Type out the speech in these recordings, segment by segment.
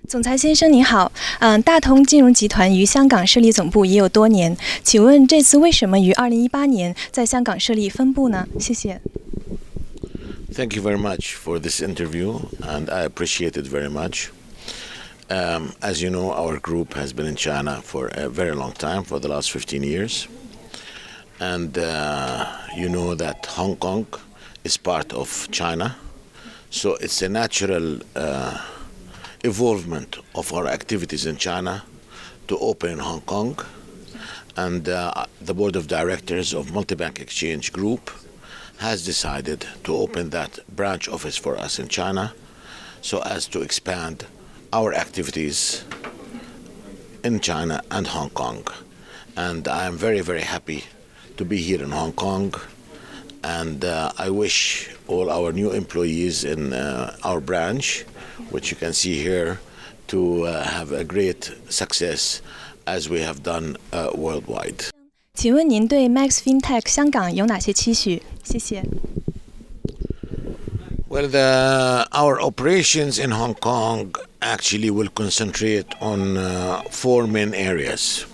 总裁先生您好，大通金融集团于香港设立总部已有多年，请问这次为什么于2018年在香港设立分部呢？谢谢。Thank you very much for this interview, and I appreciate it very much. As you know, our group has been in China for a very long time, for the last 15 years. And you know that Hong Kong is part of China, so it's a natural evolvement of our activities in China to open in Hong Kong. And the board of directors of MultiBank Exchange Group has decided to open that branch office for us in China so as to expand our activities in China and Hong Kong. And I am very, very happy to be here in Hong Kong. And I wish all our new employees in our branch, which you can see here, to have a great success as we have done worldwide. 请问您对 Max FinTech 香港有哪些期许？谢谢。Well, our operations in Hong Kong actually will concentrate on four main areas.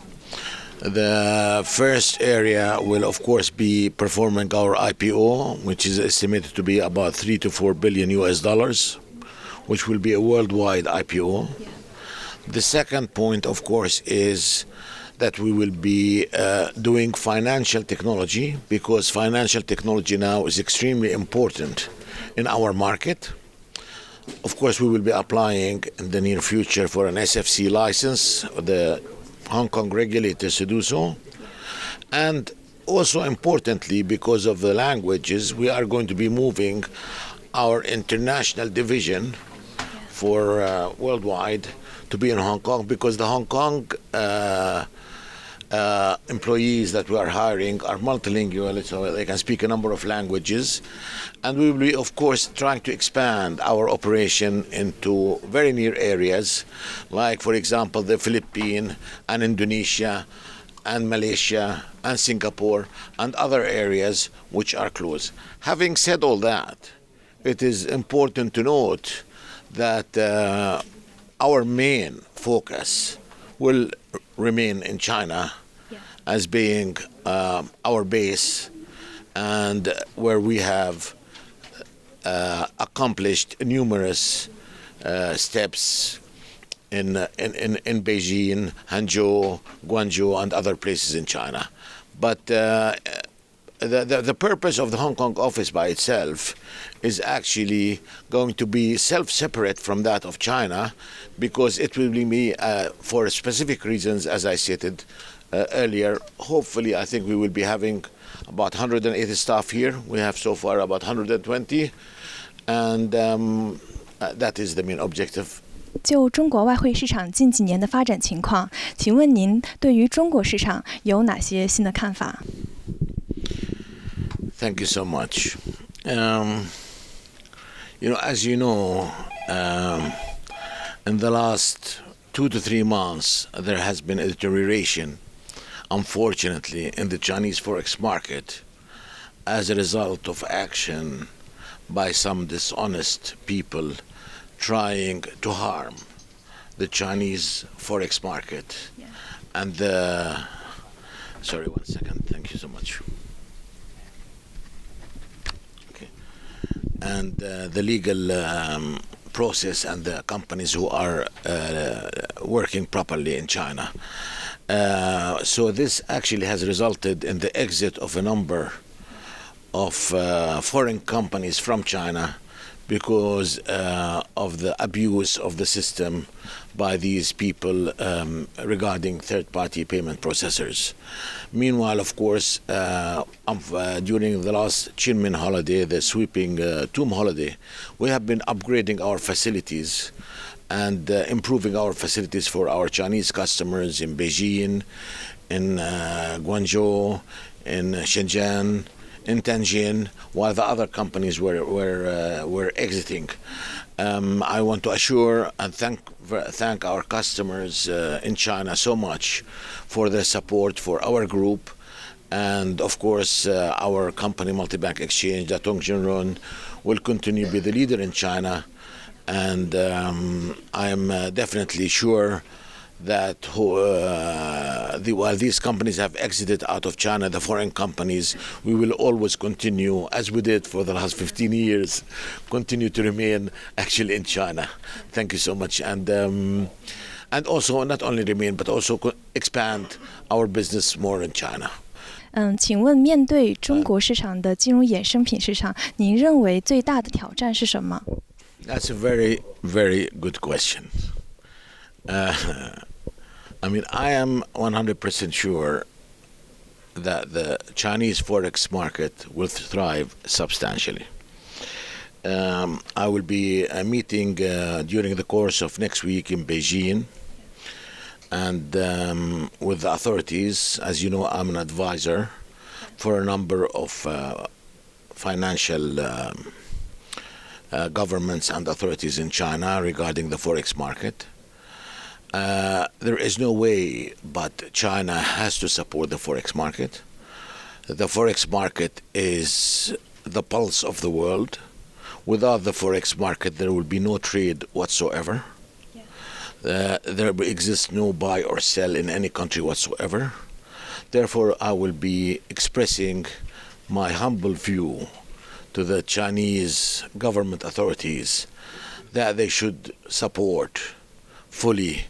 The first area will, of course, be performing our IPO, which is estimated to be about 3 to 4 billion US dollars, which will be a worldwide IPO. Yeah. The second point, of course, is that we will be doing financial technology, because financial technology now is extremely important in our market. Of course, we will be applying in the near future for an SFC license, the Hong Kong regulators to do so. And also importantly, because of the languages, we are going to be moving our international division for worldwide to be in Hong Kong, because the Hong Kong employees that we are hiring are multilingual, so they can speak a number of languages. And we will be, of course, trying to expand our operation into very near areas, like, for example, the Philippines and Indonesia and Malaysia and Singapore and other areas which are close. Having said all that, it is important to note that our main focus will remain in China as being our base, and where we have accomplished numerous steps in Beijing, Hangzhou, Guangzhou, and other places in China. But the purpose of the Hong Kong office by itself is actually going to be self-separate from that of China, because it will be for specific reasons, as I stated earlier. Hopefully, I think we will be having about 180 staff here. We have so far about 120, and that is the main objective. 就中国外汇市场近几年的发展情况，请问您对于中国市场有哪些新的看法？ Thank you so much. As you know, in the last 2 to 3 months, there has been a deterioration, unfortunately, in the Chinese Forex market as a result of action by some dishonest people trying to harm the Chinese Forex market. Yeah. And sorry, 1 second. Thank you so much. Okay. And the legal process and the companies who are working properly in China. So this actually has resulted in the exit of a number of foreign companies from China because of the abuse of the system by these people regarding third-party payment processors. Meanwhile, of course, during the last Qingming holiday, the sweeping tomb holiday, we have been upgrading our facilities and improving our facilities for our Chinese customers in Beijing, in Guangzhou, in Shenzhen, in Tianjin, while the other companies were exiting. I want to assure and thank our customers in China so much for their support for our group, and of course our company MultiBank Exchange, Datong Jinrun, will continue to be the leader in China And I'm definitely sure that while these companies have exited out of China, the foreign companies, we will always continue, as we did for the last 15 years, continue to remain actually in China. Thank you so much. And also not only remain, but also expand our business more in China. 请问面对中国市场的金融衍生品市场，您认为最大的挑战是什么？ That's a very, very good question. I mean, I am 100% sure that the Chinese Forex market will thrive substantially. I will be meeting during the course of next week in Beijing and with the authorities. As you know, I'm an advisor for a number of financial governments and authorities in China regarding the Forex market. There is no way but China has to support the Forex market. The Forex market is the pulse of the world. Without the Forex market, there will be no trade whatsoever. There exists no buy or sell in any country whatsoever. Therefore, I will be expressing my humble view to the Chinese government authorities that they should support fully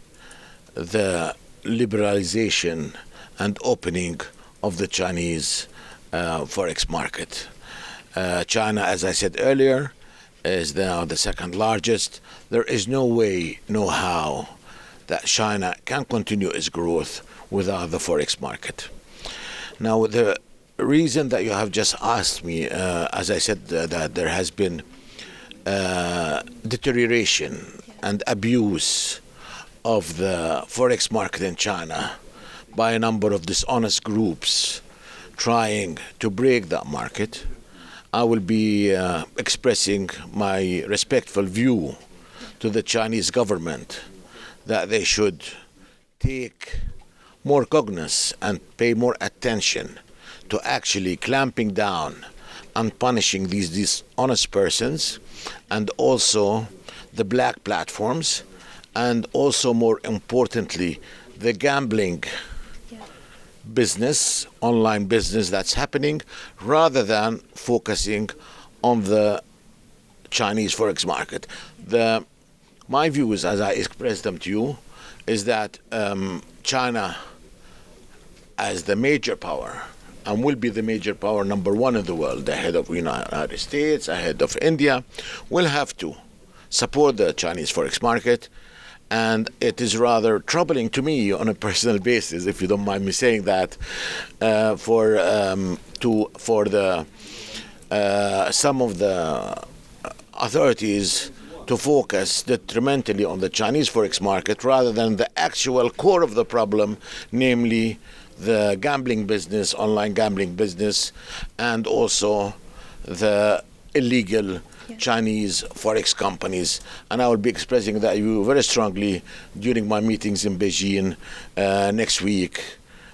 the liberalization and opening of the Chinese Forex market. China, as I said earlier, is now the second largest. There is no way, no how that China can continue its growth without the Forex market. Now, the reason that you have just asked me, as I said, that there has been deterioration and abuse of the Forex market in China by a number of dishonest groups trying to break that market, I will be expressing my respectful view to the Chinese government that they should take more cognizance and pay more attention to actually clamping down and punishing these dishonest persons, and also the black platforms, and also more importantly the gambling business, online business that's happening, rather than focusing on the Chinese Forex market. My views, as I expressed them to you, is that China, as the major power, and will be the major power number one in the world, ahead of the United States, ahead of India, will have to support the Chinese Forex market. And it is rather troubling to me on a personal basis, if you don't mind me saying that, for some of the authorities to focus detrimentally on the Chinese Forex market rather than the actual core of the problem, namely the gambling business, online gambling business, and also the illegal Chinese Forex companies. And I will be expressing that view very strongly during my meetings in Beijing next week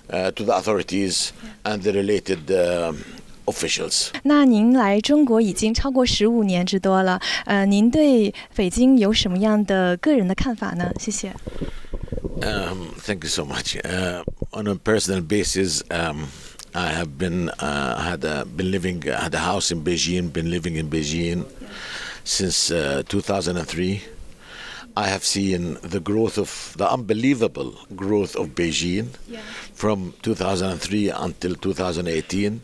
to the authorities and the related officials. 那您来中国已经超过15年之多了，您对北京有什么样的个人的看法呢？谢谢。Thank you so much. On a personal basis, I have been had a house in Beijing, been living in Beijing since 2003. I have seen the unbelievable growth of Beijing from 2003 until 2018.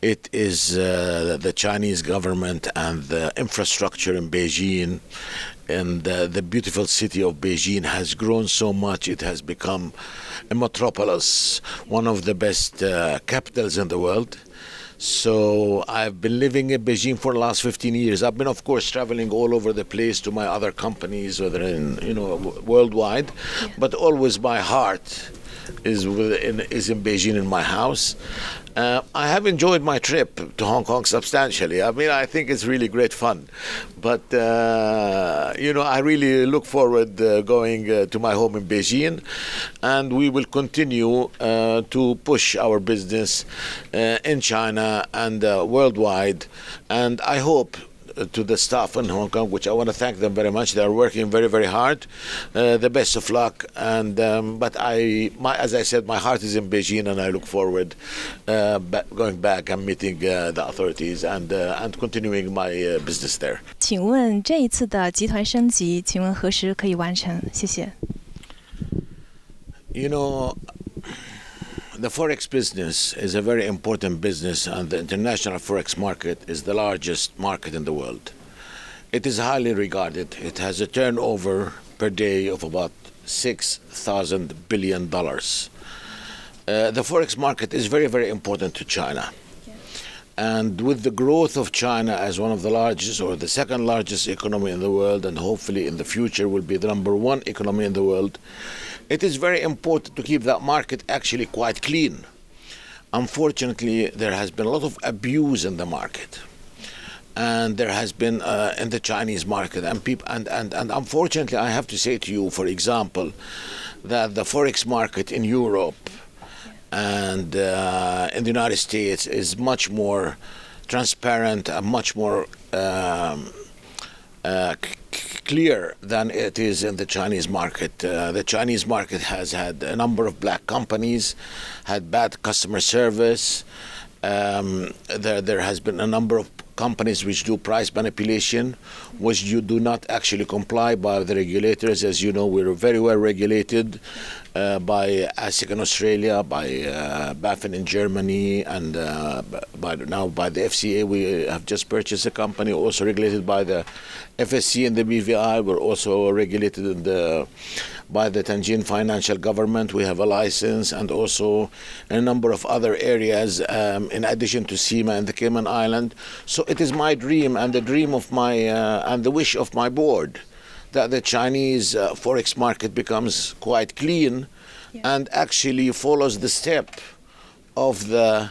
It is the Chinese government and the infrastructure in Beijing, and the beautiful city of Beijing has grown so much. It has become a metropolis, one of the best capitals in the world. So I've been living in Beijing for the last 15 years. I've been, of course, traveling all over the place to my other companies, whether worldwide, but always my heart is in Beijing, in my house. I have enjoyed my trip to Hong Kong substantially. I mean, I think it's really great fun. But, I really look forward going to my home in Beijing. And we will continue to push our business in China and worldwide. And I hope to the staff in Hong Kong, which I want to thank them very much. They are working very, very hard. The best of luck. And but as I said, my heart is in Beijing, and I look forward going back and meeting the authorities and continuing my business there. 请问这一次的集团升级，请问何时可以完成？谢谢。You know, the Forex business is a very important business, and the international Forex market is the largest market in the world. It is highly regarded. It has a turnover per day of about $6,000 billion. The Forex market is very, very important to China. And with the growth of China as one of the largest or the second largest economy in the world, and hopefully in the future will be the number one economy in the world, it is very important to keep that market actually quite clean. Unfortunately, there has been a lot of abuse in the market. And there has been in the Chinese market, and unfortunately, I have to say to you, for example, that the Forex market in Europe and in the United States is much more transparent and much more clear than it is in the Chinese market. The Chinese market has had a number of black companies, had bad customer service. There has been a number of companies which do price manipulation, which you do not actually comply by the regulators. As you know, we're very well regulated by ASIC in Australia, by BaFin in Germany, and now by the FCA. We have just purchased a company also regulated by the FSC and the BVI. We're also regulated by the Tianjin Financial Government. We have a license, and also in a number of other areas in addition to SEMA and the Cayman Island. So it is my dream and the dream of my and the wish of my board that the Chinese Forex market becomes quite clean and actually follows the step of the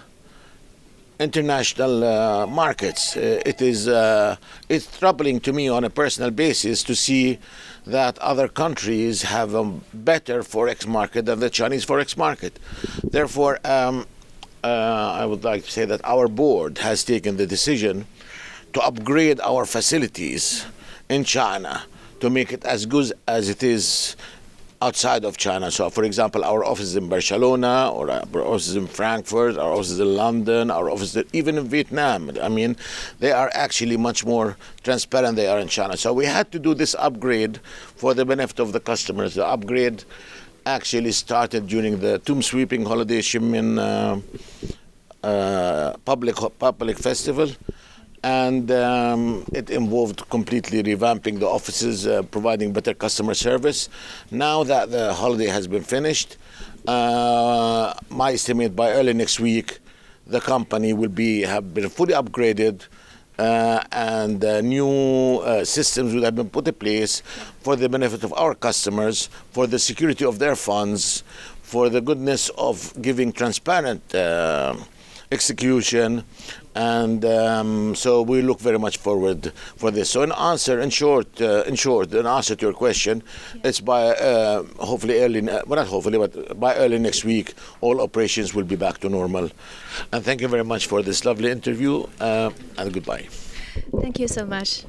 international markets. It's troubling to me on a personal basis to see that other countries have a better Forex market than the Chinese Forex market. Therefore, I would like to say that our board has taken the decision to upgrade our facilities in China to make it as good as it is outside of China. So, for example, our offices in Barcelona, or our offices in Frankfurt, our offices in London, our offices even in Vietnam. I mean, they are actually much more transparent than they are in China. So we had to do this upgrade for the benefit of the customers. The upgrade actually started during the Tomb Sweeping Holiday Shimin public festival. And it involved completely revamping the offices, providing better customer service. Now that the holiday has been finished, my estimate by early next week, the company will have been fully upgraded, and new systems will have been put in place for the benefit of our customers, for the security of their funds, for the goodness of giving transparent execution, and so we look very much forward for this. So in short, an answer to your question, it's by hopefully by early next week, all operations will be back to normal. And thank you very much for this lovely interview, and goodbye. Thank you so much.